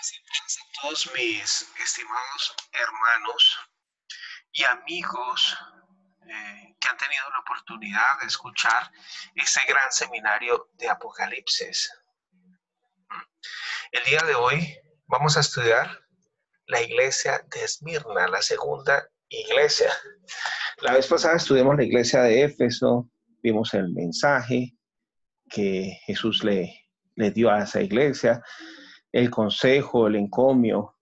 A todos mis estimados hermanos y amigos que han tenido la oportunidad de escuchar este gran seminario de Apocalipsis. El día de hoy vamos a estudiar la iglesia de Esmirna, la segunda iglesia. La vez pasada estudiamos la iglesia de Éfeso, vimos el mensaje que Jesús le dio a esa iglesia, el consejo, el encomio,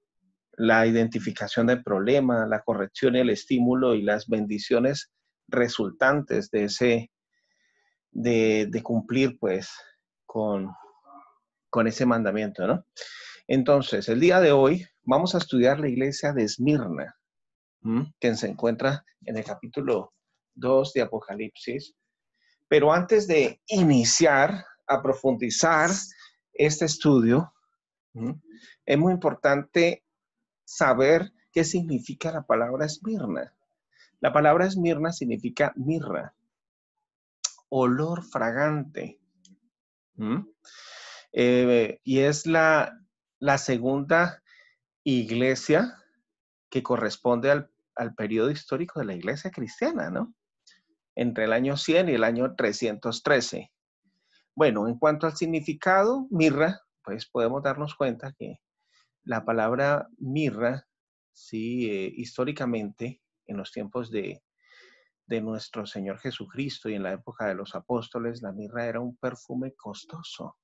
la identificación del problema, la corrección, el estímulo y las bendiciones resultantes de cumplir pues con ese mandamiento, ¿no? Entonces, el día de hoy vamos a estudiar la iglesia de Esmirna, que se encuentra en el capítulo 2 de Apocalipsis. Pero antes de iniciar a profundizar este estudio, es muy importante saber qué significa la palabra Esmirna. La palabra Esmirna significa mirra, olor fragante. Y es la segunda iglesia que corresponde al periodo histórico de la iglesia cristiana, ¿no? Entre el año 100 y el año 313. Bueno, en cuanto al significado, mirra, pues podemos darnos cuenta que la palabra mirra, sí, históricamente, en los tiempos de nuestro Señor Jesucristo y en la época de los apóstoles, la mirra era un perfume costoso.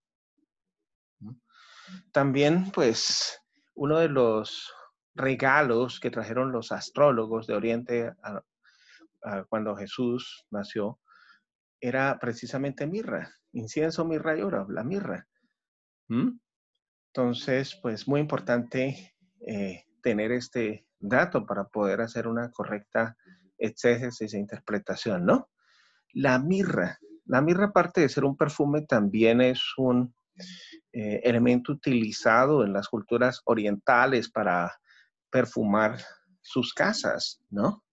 También, pues, uno de los regalos que trajeron los astrólogos de Oriente cuando Jesús nació era precisamente mirra, incienso, mirra y oro, la mirra. Entonces, pues, muy importante tener este dato para poder hacer una correcta exégesis e interpretación, ¿no? La mirra, aparte de ser un perfume, también es un elemento utilizado en las culturas orientales para perfumar sus casas, ¿no?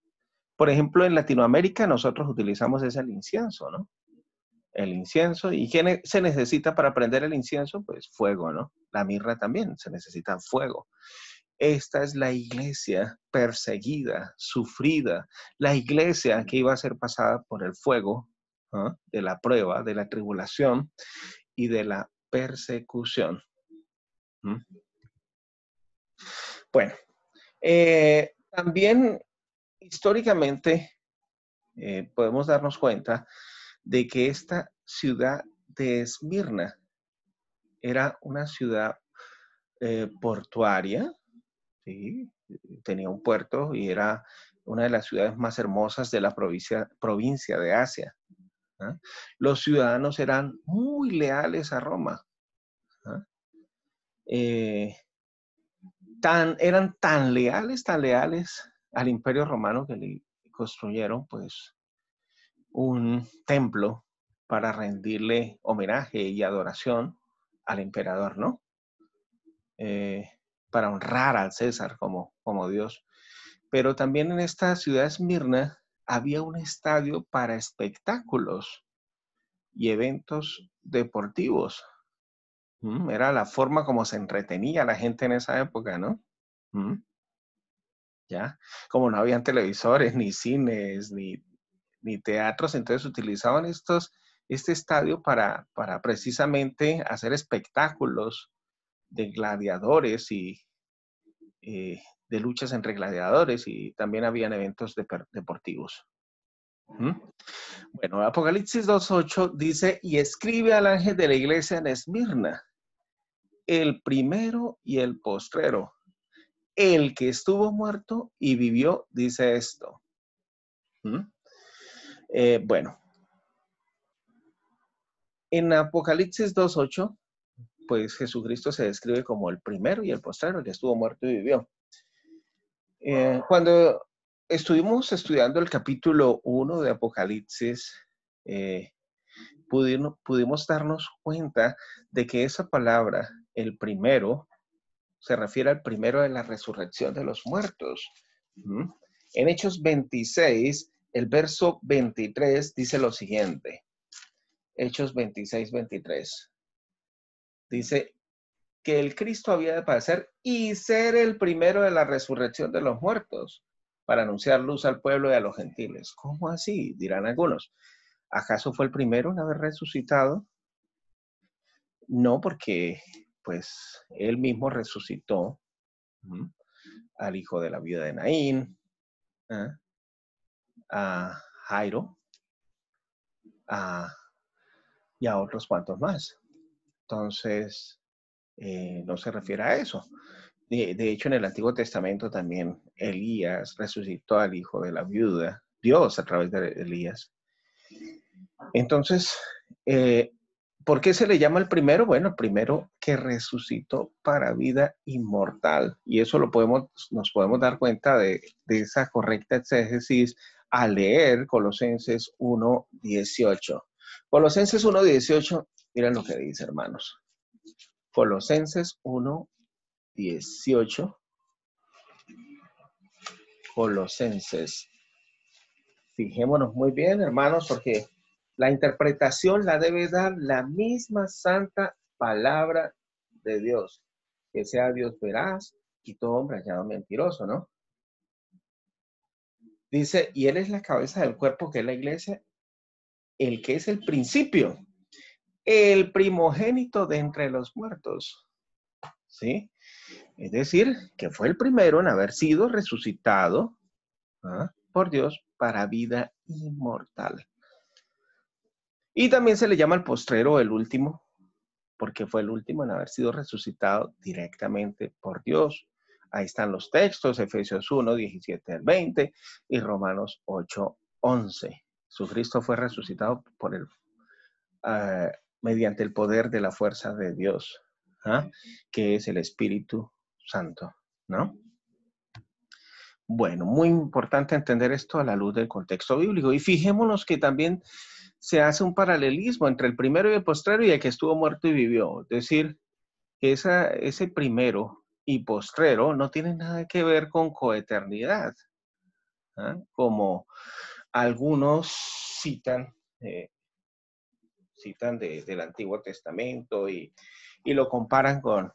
Por ejemplo, en Latinoamérica nosotros utilizamos el incienso, ¿no? El incienso. ¿Y qué se necesita para prender el incienso? Pues fuego, ¿no? La mirra también se necesita fuego. Esta es la iglesia perseguida, sufrida, la iglesia que iba a ser pasada por el fuego, ¿eh? De la prueba, de la tribulación y de la persecución. Bueno, también históricamente podemos darnos cuenta de que esta ciudad de Esmirna era una ciudad portuaria, ¿sí? Tenía un puerto y era una de las ciudades más hermosas de la provincia de Asia. Los ciudadanos eran muy leales a Roma. Eran tan leales al Imperio Romano que le construyeron pues un templo para rendirle homenaje y adoración al emperador, ¿no? Para honrar al César como Dios. Pero también en esta ciudad de Esmirna había un estadio para espectáculos y eventos deportivos. Era la forma como se entretenía la gente en esa época, ¿no? ¿Ya? Como no habían televisores, ni cines, ni teatros, entonces utilizaban este estadio para precisamente hacer espectáculos de gladiadores y de luchas entre gladiadores, y también habían eventos deportivos. Bueno, Apocalipsis 2:8 dice: y escribe al ángel de la iglesia en Esmirna, el primero y el postrero, el que estuvo muerto y vivió, dice esto. Bueno, en Apocalipsis 2:8, pues Jesucristo se describe como el primero y el postrero, el que estuvo muerto y vivió. Cuando estuvimos estudiando el capítulo 1 de Apocalipsis, pudimos darnos cuenta de que esa palabra, el primero, se refiere al primero de la resurrección de los muertos. En Hechos 26, el verso 23 dice lo siguiente. Hechos 26, 23. Dice que el Cristo había de padecer y ser el primero de la resurrección de los muertos, para anunciar luz al pueblo y a los gentiles. ¿Cómo así? Dirán algunos. ¿Acaso fue el primero en haber resucitado? No, porque pues él mismo resucitó al hijo de la viuda de Naín, ¿eh? A Jairo, y a otros cuantos más. Entonces, no se refiere a eso. De hecho, en el Antiguo Testamento también Elías resucitó al hijo de la viuda, Dios a través de Elías. Entonces, ¿por qué se le llama el primero? Bueno, el primero que resucitó para vida inmortal. Y eso nos podemos dar cuenta de esa correcta exégesis al leer Colosenses 1:18. Colosenses 1:18, miren lo que dice, hermanos. Colosenses 1:18. Colosenses. Fijémonos muy bien, hermanos, porque la interpretación la debe dar la misma santa palabra de Dios. Que sea Dios veraz y todo hombre hallado mentiroso, ¿no? Dice, y Él es la cabeza del cuerpo, que es la iglesia, el que es el principio, el primogénito de entre los muertos. ¿Sí? Es decir, que fue el primero en haber sido resucitado por Dios para vida inmortal. Y también se le llama el postrero, el último, porque fue el último en haber sido resucitado directamente por Dios. Ahí están los textos, Efesios 1:17-20 y Romanos 8:11. Jesucristo fue resucitado mediante el poder de la fuerza de Dios, que es el Espíritu Santo, ¿no? Bueno, muy importante entender esto a la luz del contexto bíblico. Y fijémonos que también se hace un paralelismo entre el primero y el postrero y el que estuvo muerto y vivió. Es decir, que ese primero y postrero no tienen nada que ver con coeternidad, como algunos citan del Antiguo Testamento y lo comparan con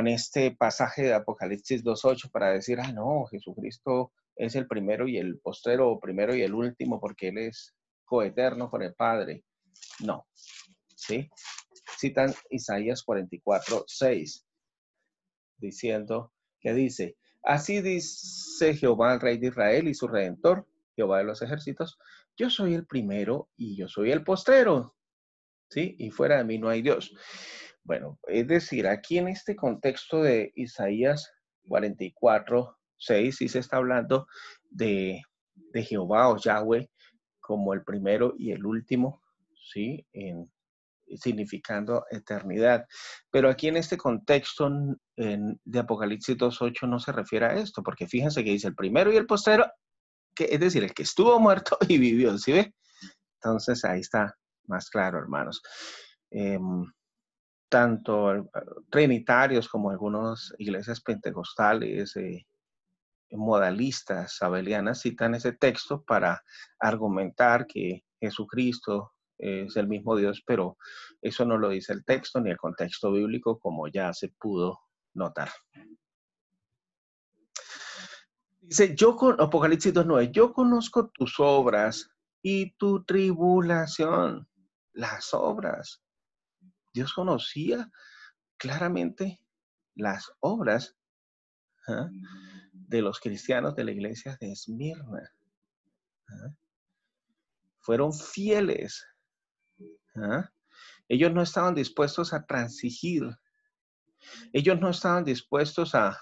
este pasaje de Apocalipsis 2:8 para decir, no, Jesucristo es el primero y el postrero, o primero y el último, porque Él es coeterno con el Padre. No, ¿sí? Citan Isaías 44:6, diciendo, que dice, así dice Jehová, el Rey de Israel y su Redentor, Jehová de los ejércitos, yo soy el primero y yo soy el postrero, ¿sí? Y fuera de mí no hay Dios. Bueno, es decir, aquí en este contexto de Isaías 44:6, sí se está hablando de Jehová o Yahweh como el primero y el último, ¿sí? Significando eternidad. Pero aquí en este contexto de Apocalipsis 2:8 no se refiere a esto, porque fíjense que dice el primero y el postrero, que es decir, el que estuvo muerto y vivió, ¿sí ve? Entonces ahí está más claro, hermanos. Tanto trinitarios como algunas iglesias pentecostales, modalistas, sabelianas, citan ese texto para argumentar que Jesucristo es el mismo Dios, pero eso no lo dice el texto ni el contexto bíblico, como ya se pudo notar. Dice, Apocalipsis 2:9, yo conozco tus obras y tu tribulación, las obras. Dios conocía claramente las obras de los cristianos de la iglesia de Esmirna. Fueron fieles. Ellos no estaban dispuestos a transigir. Ellos no estaban dispuestos a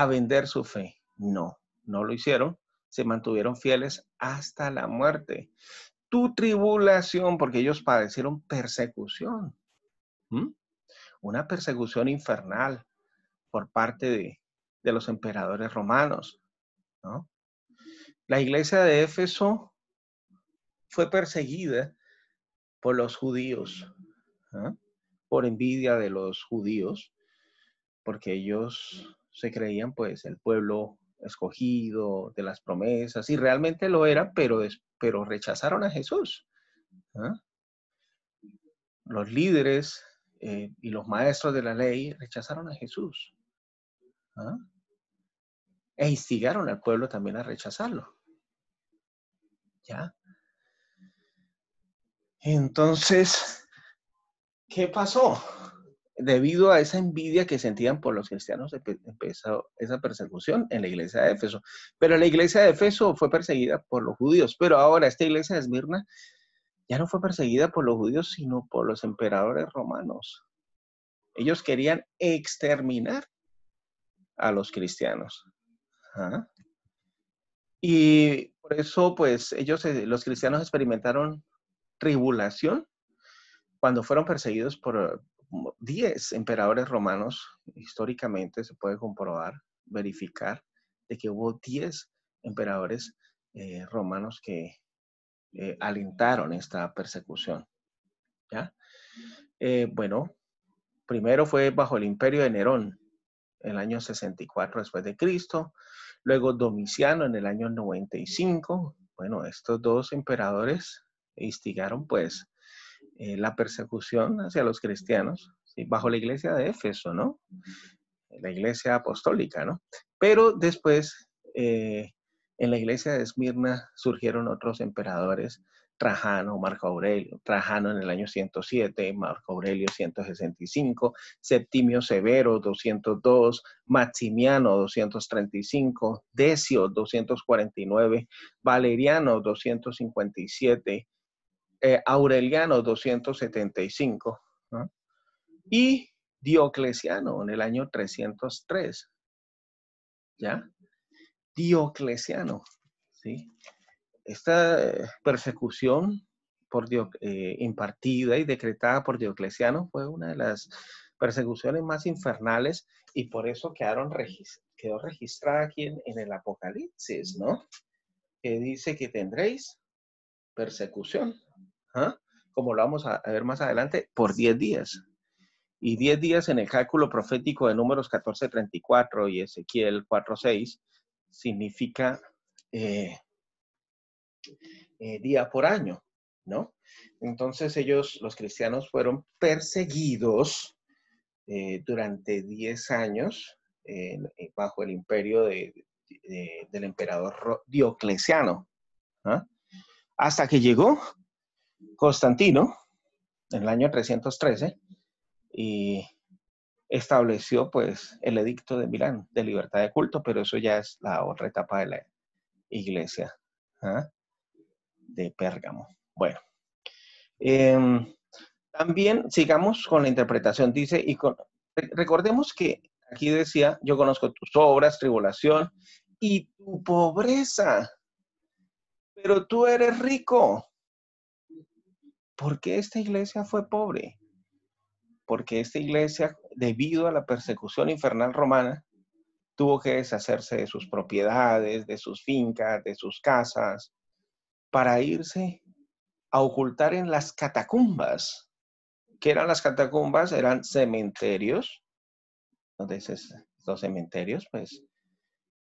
vender su fe. No, no lo hicieron. Se mantuvieron fieles hasta la muerte. Tu tribulación, porque ellos padecieron persecución. Una persecución infernal por parte de los emperadores romanos, ¿no? La iglesia de Éfeso fue perseguida por los judíos, por envidia de los judíos, porque ellos se creían pues el pueblo escogido de las promesas, y realmente lo eran, pero rechazaron a Jesús. Los líderes y los maestros de la ley rechazaron a Jesús. ¿Ah? E instigaron al pueblo también a rechazarlo. ¿Ya? Entonces, ¿qué pasó? Debido a esa envidia que sentían por los cristianos, empezó esa persecución en la iglesia de Éfeso. Pero la iglesia de Éfeso fue perseguida por los judíos. Pero ahora esta iglesia de Esmirna ya no fue perseguida por los judíos, sino por los emperadores romanos. Ellos querían exterminar a los cristianos. ¿Ah? Y por eso, pues, los cristianos experimentaron tribulación cuando fueron perseguidos por 10 emperadores romanos. Históricamente se puede comprobar, verificar, de que hubo 10 emperadores romanos que alentaron esta persecución. ¿Ya? Bueno, primero fue bajo el imperio de Nerón, el año 64 después de Cristo, luego Domiciano en el año 95. Bueno, estos dos emperadores instigaron pues la persecución hacia los cristianos, ¿sí? Bajo la iglesia de Éfeso, ¿no? La iglesia apostólica, ¿no? Pero después, en la iglesia de Esmirna surgieron otros emperadores, Trajano, Marco Aurelio, Trajano en el año 107, Marco Aurelio 165, Septimio Severo 202, Maximiano 235, Decio 249, Valeriano 257, Aureliano 275, ¿no? Y Diocleciano en el año 303, ¿ya? Diocleciano, ¿sí? Esta persecución impartida y decretada por Diocleciano fue una de las persecuciones más infernales y por eso quedó registrada aquí en el Apocalipsis, ¿no? Que dice que tendréis persecución, ¿ah? Como lo vamos a ver más adelante, por 10 días. Y 10 días en el cálculo profético de Números 14:34 y Ezequiel 4:6 significa día por año, ¿no? Entonces los cristianos, fueron perseguidos durante 10 años bajo el imperio del emperador Diocleciano, ¿ah? Hasta que llegó Constantino en el año 313 y estableció pues el edicto de Milán de libertad de culto, pero eso ya es la otra etapa de la iglesia, ¿ah? De Pérgamo. Bueno, también sigamos con la interpretación. Dice, recordemos que aquí decía, yo conozco tus obras, tribulación y tu pobreza, pero tú eres rico. ¿Por qué esta iglesia fue pobre? Porque esta iglesia, debido a la persecución infernal romana, tuvo que deshacerse de sus propiedades, de sus fincas, de sus casas, para irse a ocultar en las catacumbas. ¿Qué eran las catacumbas? Eran cementerios. Entonces, los cementerios, pues,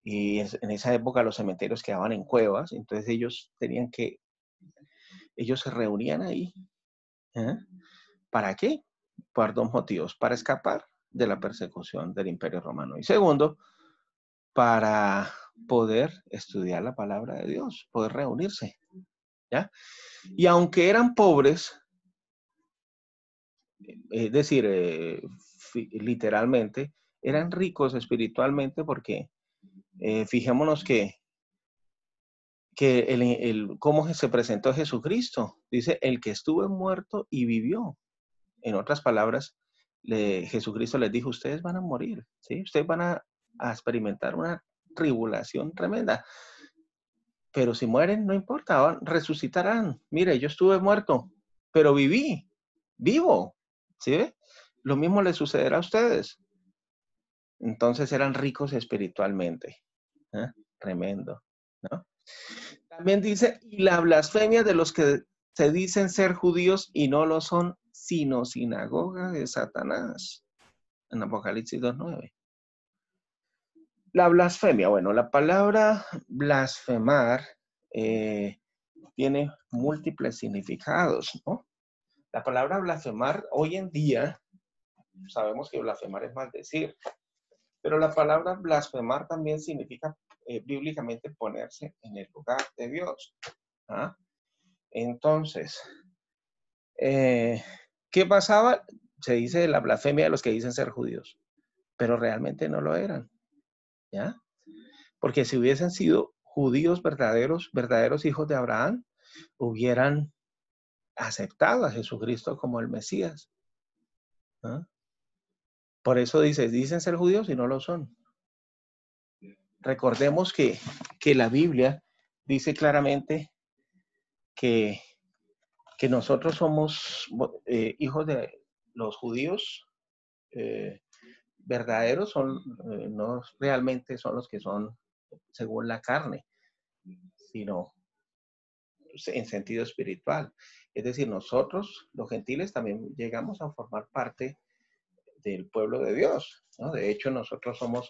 y en esa época los cementerios quedaban en cuevas, entonces ellos se reunían ahí. ¿Eh? ¿Para qué? Por dos motivos: para escapar de la persecución del Imperio Romano, y segundo, para poder estudiar la palabra de Dios, poder reunirse, ¿ya? Y aunque eran pobres, es decir, literalmente, eran ricos espiritualmente porque fijémonos que cómo se presentó Jesucristo. Dice, el que estuvo muerto y vivió. En otras palabras, Jesucristo les dijo, ustedes van a morir, ¿sí? Ustedes van a experimentar una tribulación tremenda. Pero si mueren, no importa, resucitarán. Mire, yo estuve muerto, pero vivo, ¿sí ve? Lo mismo les sucederá a ustedes. Entonces eran ricos espiritualmente. ¿Eh? Tremendo, ¿no? También dice, y la blasfemia de los que se dicen ser judíos y no lo son, sino sinagoga de Satanás. En Apocalipsis 2:9. La blasfemia, bueno, la palabra blasfemar tiene múltiples significados, ¿no? La palabra blasfemar hoy en día sabemos que blasfemar es maldecir, pero la palabra blasfemar también significa bíblicamente ponerse en el lugar de Dios. ¿Ah? Entonces, ¿qué pasaba? Se dice la blasfemia de los que dicen ser judíos, pero realmente no lo eran, ¿ya? Porque si hubiesen sido judíos verdaderos, verdaderos hijos de Abraham, hubieran aceptado a Jesucristo como el Mesías. ¿Ah? Por eso dicen ser judíos y no lo son. Recordemos que la Biblia dice claramente que nosotros somos hijos de los judíos verdaderos, no realmente son los que son según la carne, sino en sentido espiritual. Es decir, nosotros, los gentiles, también llegamos a formar parte del pueblo de Dios, ¿no? De hecho, nosotros somos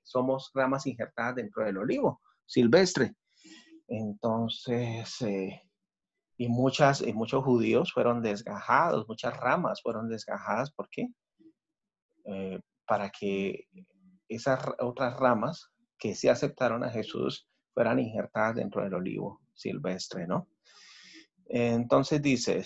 somos ramas injertadas dentro del olivo silvestre. Entonces, y muchos judíos fueron desgajados, muchas ramas fueron desgajadas. ¿Por qué? Para que esas otras ramas que sí aceptaron a Jesús fueran injertadas dentro del olivo silvestre, ¿no? Entonces dice,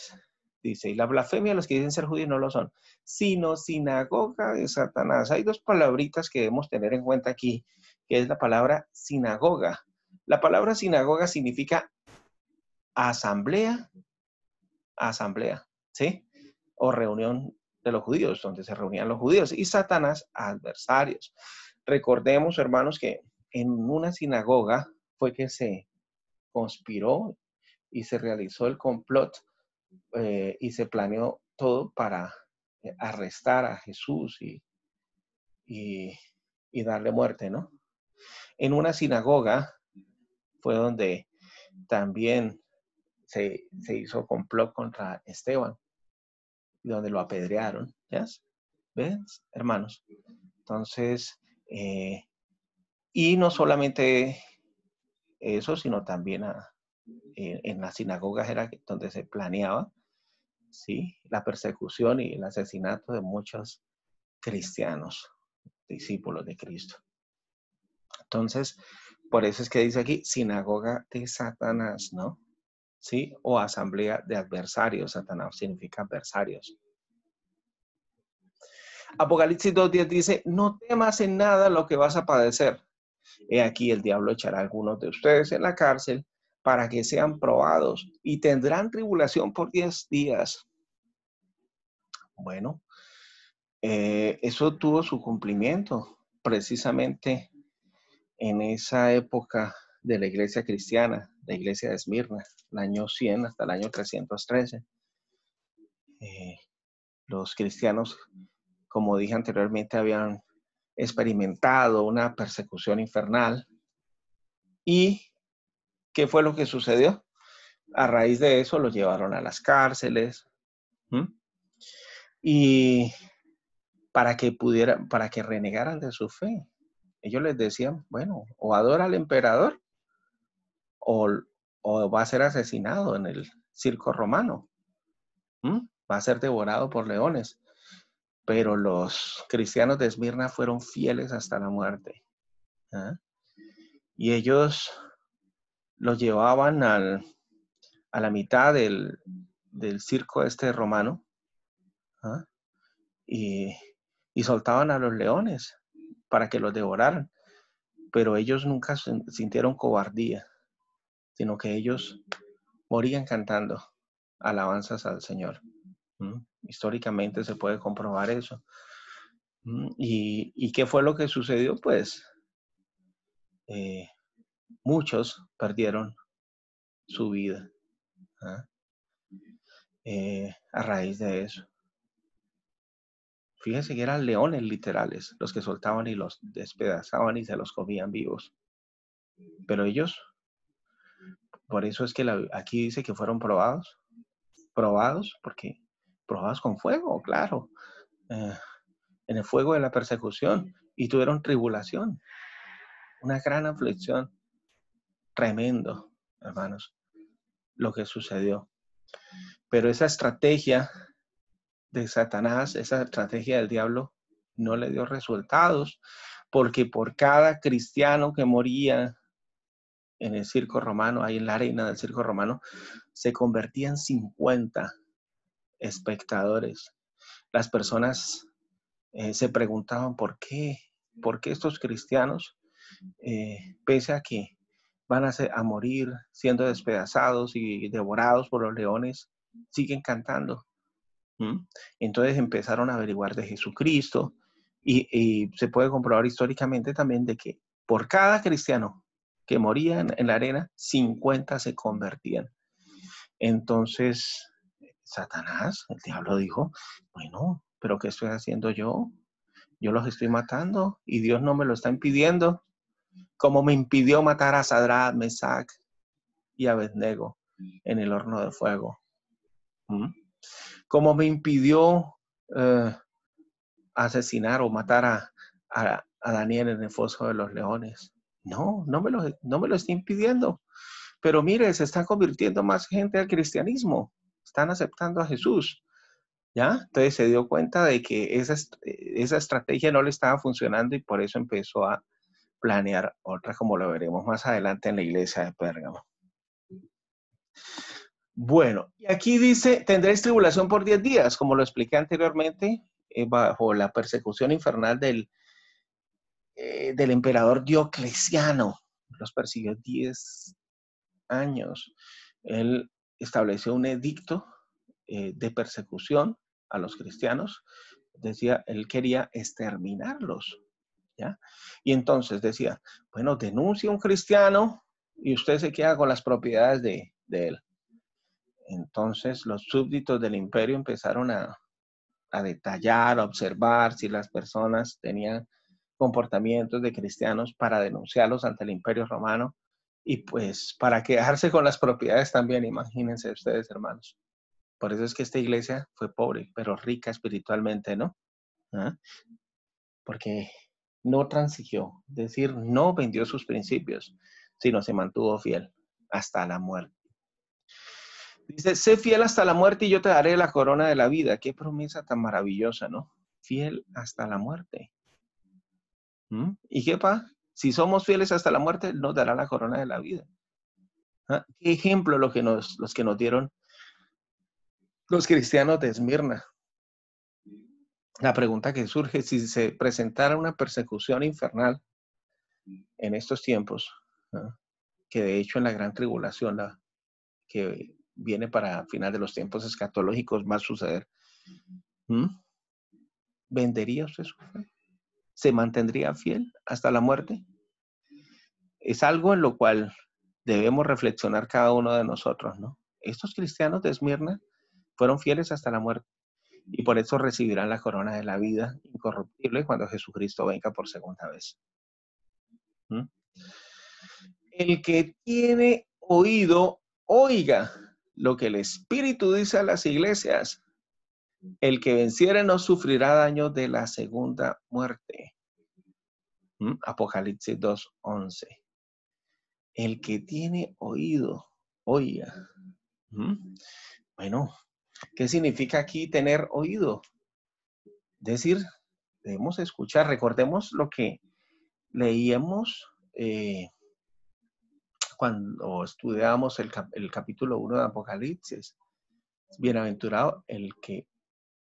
y la blasfemia de los que dicen ser judíos no lo son, sino sinagoga de Satanás. Hay dos palabritas que debemos tener en cuenta aquí, que es la palabra sinagoga. La palabra sinagoga significa asamblea, ¿sí? O reunión de los judíos, donde se reunían los judíos, y Satanás, adversarios. Recordemos, hermanos, que en una sinagoga fue que se conspiró y se realizó el complot y se planeó todo para arrestar a Jesús y darle muerte, ¿no? En una sinagoga fue donde también se hizo complot contra Esteban, donde lo apedrearon, ¿ya? ¿Ven, hermanos? Entonces, y no solamente eso, sino también en las sinagogas era donde se planeaba, ¿sí?, la persecución y el asesinato de muchos cristianos, discípulos de Cristo. Entonces, por eso es que dice aquí, sinagoga de Satanás, ¿no? ¿Sí? O asamblea de adversarios. Satanás significa adversarios. Apocalipsis 2:10 dice, no temas en nada lo que vas a padecer. He aquí el diablo echará a algunos de ustedes en la cárcel para que sean probados y tendrán tribulación por 10 días. Bueno, eso tuvo su cumplimiento precisamente en esa época de la iglesia cristiana, la iglesia de Esmirna, el año 100 hasta el año 313. Los cristianos, como dije anteriormente, habían experimentado una persecución infernal. ¿Y qué fue lo que sucedió? A raíz de eso los llevaron a las cárceles. Y para que renegaran de su fe. Ellos les decían, bueno, o adora al emperador o va a ser asesinado en el circo romano. Va a ser devorado por leones. Pero los cristianos de Esmirna fueron fieles hasta la muerte. ¿Ah? Y ellos los llevaban a la mitad del circo romano. ¿Ah? Y soltaban a los leones para que los devoraran. Pero ellos nunca sintieron cobardía, sino que ellos morían cantando alabanzas al Señor. Históricamente se puede comprobar eso. ¿Y qué fue lo que sucedió? Pues muchos perdieron su vida a raíz de eso. Fíjense que eran leones literales los que soltaban y los despedazaban y se los comían vivos. Pero ellos, por eso es que aquí dice que fueron probados, porque probados con fuego, claro, en el fuego de la persecución, y tuvieron tribulación, una gran aflicción, tremendo, hermanos, lo que sucedió. Pero esa estrategia de Satanás, esa estrategia del diablo, no le dio resultados, porque por cada cristiano que moría en el circo romano, ahí en la arena del circo romano, se convertían 50 espectadores. Las personas se preguntaban por qué estos cristianos, pese a que van a morir siendo despedazados y devorados por los leones, siguen cantando. ¿Mm? Entonces empezaron a averiguar de Jesucristo y se puede comprobar históricamente también de que por cada cristiano que moría en la arena, 50 se convertían. Entonces, Satanás, el diablo dijo, bueno, pero ¿qué estoy haciendo yo? Yo los estoy matando y Dios no me lo está impidiendo, como me impidió matar a Sadrach, Mesach y Abednego en el horno de fuego. ¿Mm? Como me impidió asesinar o matar a Daniel en el foso de los leones. No, no me lo está impidiendo. Pero mire, se está convirtiendo más gente al cristianismo. Están aceptando a Jesús. ¿Ya? Entonces se dio cuenta de que esa estrategia no le estaba funcionando y por eso empezó a planear otra, como lo veremos más adelante en la iglesia de Pérgamo. Bueno, y aquí dice, tendréis tribulación por 10 días, como lo expliqué anteriormente, bajo la persecución infernal del emperador Diocleciano. Los persiguió 10 años. Él estableció un edicto de persecución a los cristianos. Decía, él quería exterminarlos, ¿ya? Y entonces decía, bueno, denuncia a un cristiano y usted se queda con las propiedades de él. Entonces los súbditos del imperio empezaron a detallar, a observar si las personas tenían comportamientos de cristianos para denunciarlos ante el imperio romano y pues para quedarse con las propiedades también, imagínense ustedes, hermanos. Por eso es que esta iglesia fue pobre, pero rica espiritualmente, ¿no? ¿Ah? Porque no transigió, es decir, no vendió sus principios, sino se mantuvo fiel hasta la muerte. Dice, sé fiel hasta la muerte y yo te daré la corona de la vida. Qué promesa tan maravillosa, ¿no? Fiel hasta la muerte. ¿Mm? ¿Y qué pasa? Si somos fieles hasta la muerte, nos dará la corona de la vida. ¿Ah? ¿Qué ejemplo los que nos dieron los cristianos de Esmirna? La pregunta que surge, si se presentara una persecución infernal en estos tiempos, ¿no? Que de hecho en la gran tribulación, que viene para final de los tiempos escatológicos, va a suceder. ¿Mm? ¿Vendería usted su fe? ¿Se mantendría fiel hasta la muerte? Es algo en lo cual debemos reflexionar cada uno de nosotros, ¿no? Estos cristianos de Esmirna fueron fieles hasta la muerte y por eso recibirán la corona de la vida incorruptible cuando Jesucristo venga por segunda vez. ¿Mm? El que tiene oído, oiga lo que el Espíritu dice a las iglesias. El que venciere no sufrirá daño de la segunda muerte. Apocalipsis 2:11. El que tiene oído, oiga. Bueno, ¿qué significa aquí tener oído? Es decir, debemos escuchar. Recordemos lo que leíamos cuando estudiábamos el capítulo 1 de Apocalipsis. Bienaventurado el que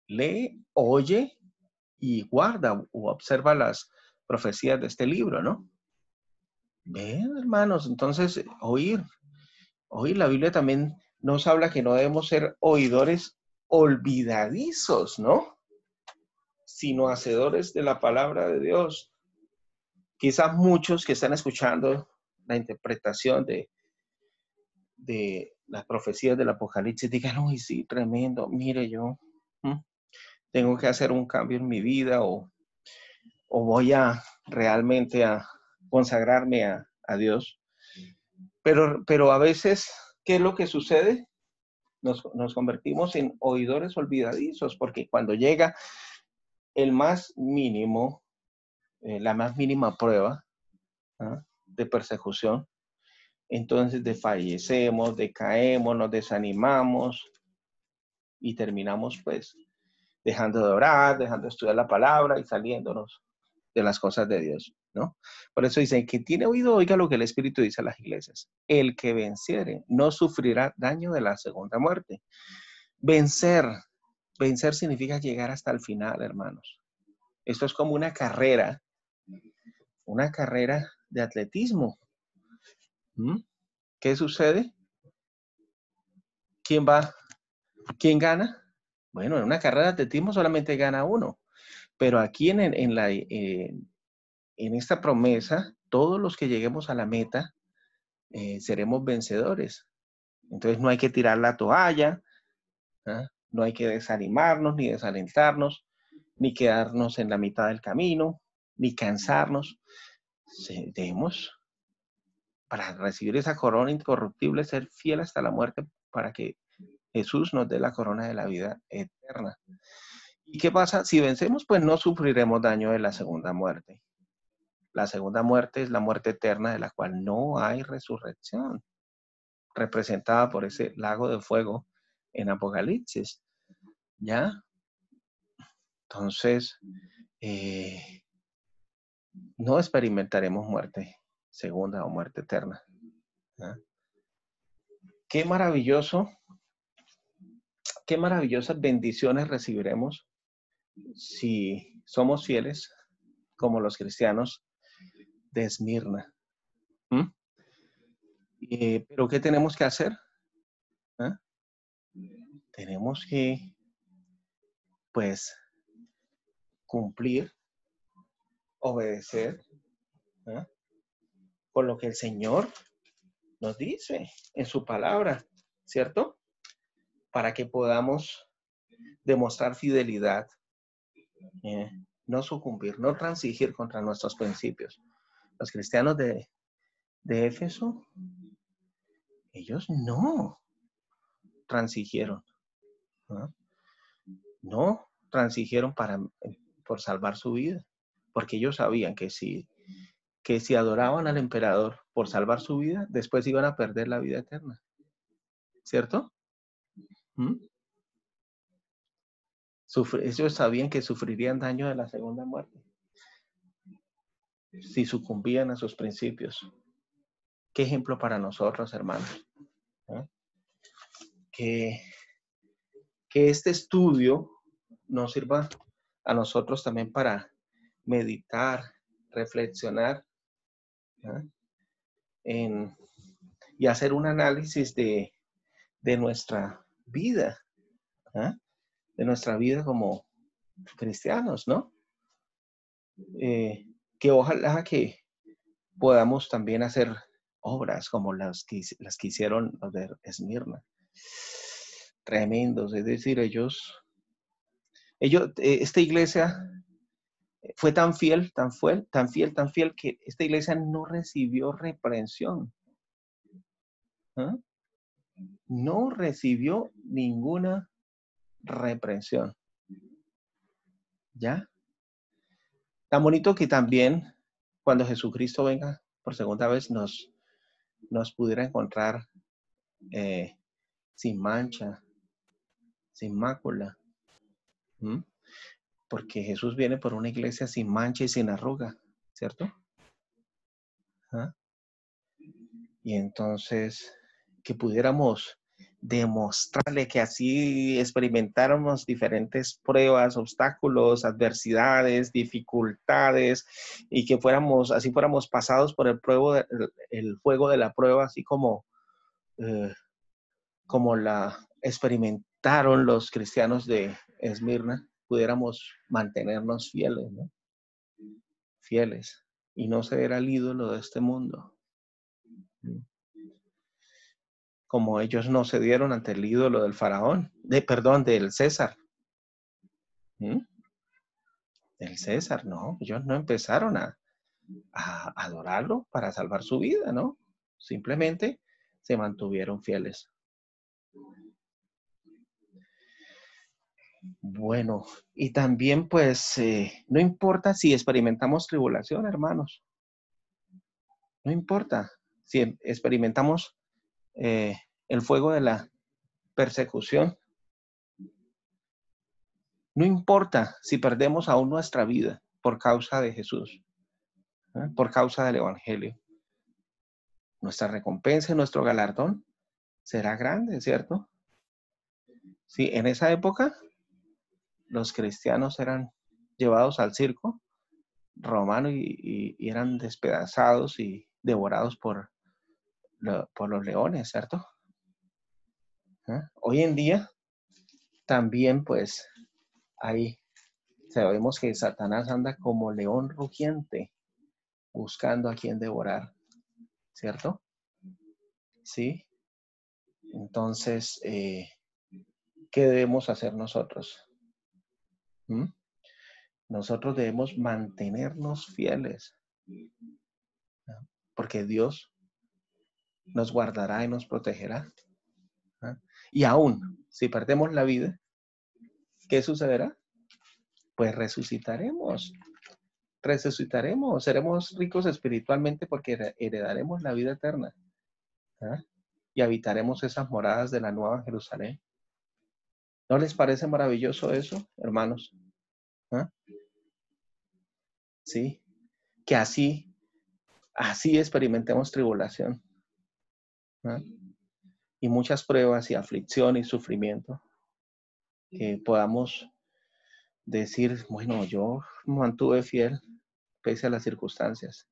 lee, oye y guarda o observa las profecías de este libro, ¿no? Bien, hermanos, entonces oír la Biblia también nos habla que no debemos ser oidores olvidadizos, ¿no? Sino hacedores de la palabra de Dios. Quizás muchos que están escuchando la interpretación de las profecías del Apocalipsis digan, uy, sí, tremendo, mire yo, tengo que hacer un cambio en mi vida o voy a realmente a consagrarme a Dios. Pero a veces, ¿qué es lo que sucede? Nos convertimos en oidores olvidadizos, porque cuando llega el más mínimo, la más mínima prueba de persecución, entonces desfallecemos, decaemos, nos desanimamos y terminamos pues dejando de orar, dejando de estudiar la palabra y saliéndonos de las cosas de Dios, ¿no? Por eso dicen, que tiene oído, oiga lo que el Espíritu dice a las iglesias. El que venciere no sufrirá daño de la segunda muerte. Vencer, vencer significa llegar hasta el final, hermanos. Esto es como una carrera de atletismo. ¿Mm? ¿Qué sucede? ¿Quién va? ¿Quién gana? Bueno, en una carrera de atletismo solamente gana uno, pero aquí en esta promesa, todos los que lleguemos a la meta seremos vencedores. Entonces no hay que tirar la toalla, ¿ah? No hay que desanimarnos ni desalentarnos, ni quedarnos en la mitad del camino, ni cansarnos. Debemos, para recibir esa corona incorruptible, ser fiel hasta la muerte para que Jesús nos dé la corona de la vida eterna. ¿Y qué pasa? Si vencemos, pues no sufriremos daño de la segunda muerte. La segunda muerte es la muerte eterna de la cual no hay resurrección, representada por ese lago de fuego en Apocalipsis. ¿Ya? Entonces, no experimentaremos muerte segunda o muerte eterna. ¿Ya? Qué maravilloso, qué maravillosas bendiciones recibiremos si somos fieles como los cristianos de Esmirna. ¿Mm? Pero ¿qué tenemos que hacer? ¿Ah? Tenemos que, pues, cumplir, obedecer, ¿ah? Con lo que el Señor nos dice en su palabra, ¿cierto? Para que podamos demostrar fidelidad, no sucumbir, no transigir contra nuestros principios. Los cristianos de Éfeso, ellos no transigieron, ¿no? No transigieron por salvar su vida, porque ellos sabían que si adoraban al emperador por salvar su vida, después iban a perder la vida eterna, ¿cierto? ¿Mm? Ellos sabían que sufrirían daño de la segunda muerte si sucumbían a sus principios. Qué ejemplo para nosotros, hermanos. ¿Eh? Que este estudio nos sirva a nosotros también para meditar, reflexionar, ¿eh? Y hacer un análisis de nuestra vida, ¿eh? De nuestra vida como cristianos, ¿no? Que ojalá que podamos también hacer obras como las que hicieron los de Esmirna. Tremendos, es decir, esta iglesia fue tan fiel, tan fiel que esta iglesia no recibió reprensión. ¿Eh? No recibió ninguna reprensión. ¿Ya? Tan bonito que también cuando Jesucristo venga por segunda vez nos pudiera encontrar sin mancha, sin mácula. ¿Mm? Porque Jesús viene por una iglesia sin mancha y sin arruga, ¿cierto? ¿Ah? Y entonces que pudiéramos demostrarle que así experimentáramos diferentes pruebas, obstáculos, adversidades, dificultades, y que así fuéramos pasados por el fuego de la prueba, así como la experimentaron los cristianos de Esmirna, pudiéramos mantenernos fieles, ¿no? Fieles, y no ser al ídolo de este mundo. Como ellos no cedieron ante el ídolo del faraón, del César. ¿Mm? Del César, no, ellos no empezaron a adorarlo para salvar su vida, ¿no? Simplemente se mantuvieron fieles. Bueno, y también pues no importa si experimentamos tribulación, hermanos. No importa si experimentamos el fuego de la persecución. No importa si perdemos aún nuestra vida por causa de Jesús, por causa del Evangelio. Nuestra recompensa y nuestro galardón será grande, ¿cierto? Sí, en esa época los cristianos eran llevados al circo romano y eran despedazados y devorados por los leones, ¿cierto? Hoy en día también pues ahí sabemos que Satanás anda como león rugiente buscando a quien devorar, ¿cierto? Sí. Entonces, ¿qué debemos hacer nosotros? ¿Mm? Nosotros debemos mantenernos fieles, ¿no? Porque Dios nos guardará y nos protegerá, ¿no? Y aún, si perdemos la vida, ¿qué sucederá? Pues resucitaremos, seremos ricos espiritualmente porque heredaremos la vida eterna, ¿no? Y habitaremos esas moradas de la Nueva Jerusalén. ¿No les parece maravilloso eso, hermanos? ¿Ah? Sí, que así experimentemos tribulación, ¿no? Y muchas pruebas y aflicción y sufrimiento, que podamos decir, bueno, yo me mantuve fiel pese a las circunstancias.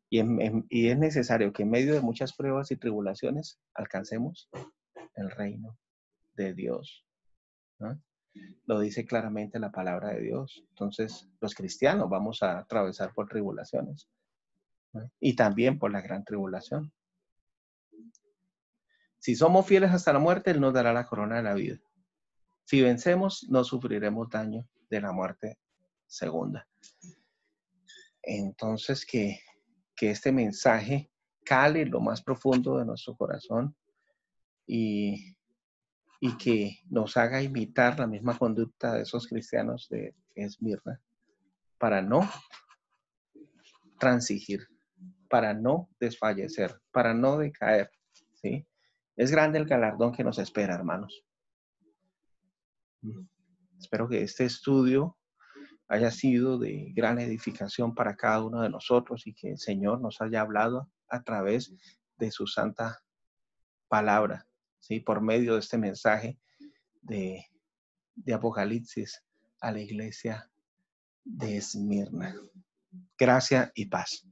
Y es necesario que en medio de muchas pruebas y tribulaciones alcancemos el reino de Dios, ¿no? Lo dice claramente la palabra de Dios. Entonces, los cristianos vamos a atravesar por tribulaciones, ¿no? Y también por la gran tribulación. Si somos fieles hasta la muerte, Él nos dará la corona de la vida. Si vencemos, no sufriremos daño de la muerte segunda. Entonces, que este mensaje cale en lo más profundo de nuestro corazón y, y que nos haga imitar la misma conducta de esos cristianos de Esmirna para no transigir, para no desfallecer, para no decaer, ¿sí? Es grande el galardón que nos espera, hermanos. Espero que este estudio haya sido de gran edificación para cada uno de nosotros y que el Señor nos haya hablado a través de su santa palabra, ¿sí? Por medio de este mensaje de, de Apocalipsis a la iglesia de Esmirna. Gracia y paz.